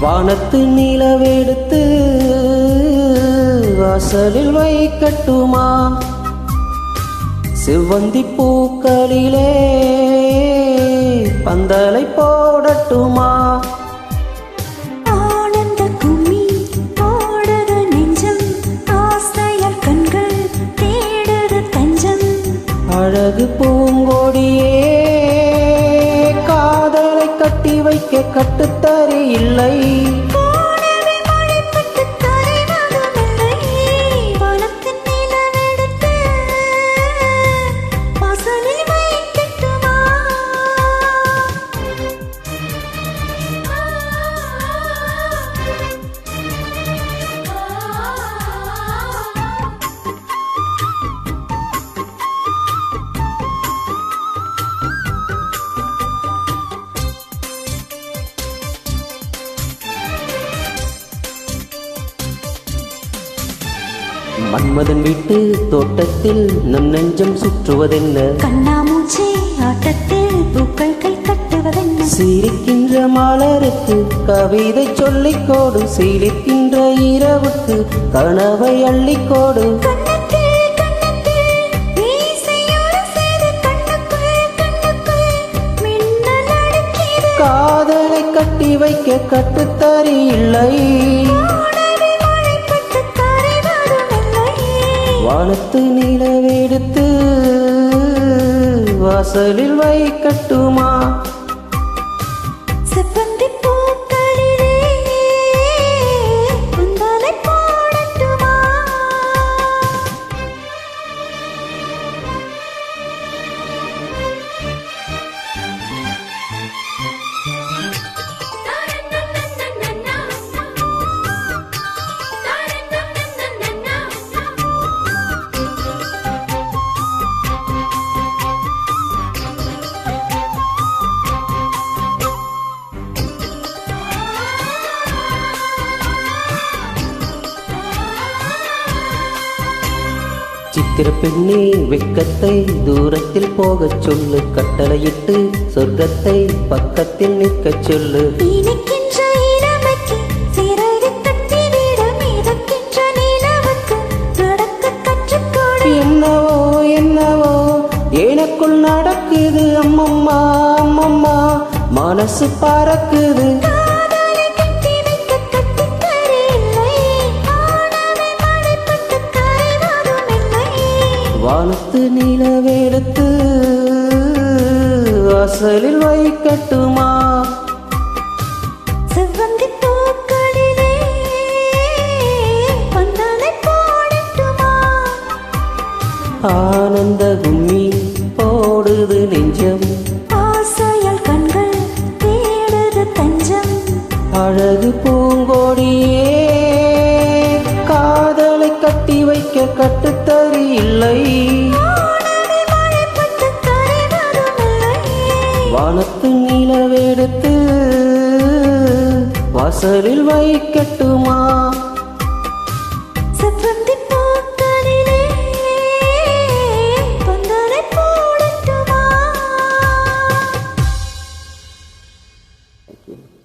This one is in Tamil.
வானத்து நிலவெடுத்து வாசலில் வைக்கட்டுமா? செவ்வந்தி பூக்களிலே பந்தலை போடட்டுமா? ஆனந்த கும்மி போடுது நெஞ்சம், ஆசையால் கண்கள் தேடுது தஞ்சம். அழகு பூங்கொடியே காதலை கட்டி வைக்க கட்டுத்தறி இல்லை. மன்மதன் வீட்டு தோட்டத்தில் நம் நெஞ்சம் சுற்றுவதென்ன? கண்ணாமூச்சி ஆட்டத்தில் பூக்கள் கை கட்டுவதென்ன? சிரிக்கின்ற மலருக்கு கவிதை சொல்லிக்கோடு, சிரிக்கின்ற இரவுக்கு கனவை அள்ளிக்கோடு. காதலை கட்டி வைக்க கட்டுத்தறி இல்லை. வானத்து நிலவெடுத்து வாசலில் வைக்கட்டுமா? செவ்வந்தி பூக்களிலே பந்தலை போடட்டுமா? சித்திர பெண்ணே வெக்கத்தை தூரத்தில் போகச் சொல்லு, கட்டளையிட்டு சொர்க்கத்தை பக்கத்தில் நிற்கச் சொல்லு. என்னவோ என்னவோ எனக்குள் நடக்குது அம்மம்மா அம்மம்மா, மனசு பறக்குது. வானத்து நிலவெடுத்து வாசலில் வைக்கட்டுமா? செவ்வந்தி பூக்களிலே பந்தலை போடட்டுமா? ஆனந்த கும்மி போடுது நெஞ்சம், ஆசையால் கண்கள் தேடுது தஞ்சம். அழகு பூங்கொடியே காதலை கட்டி வைக்க கட்டுத்தறி இல்லை. வானத்து நிலவெடுத்து வாசலில் வைக்கட்டுமா? செவ்வந்தி பூக்களிலே பந்தலை போடட்டுமா? Thank you.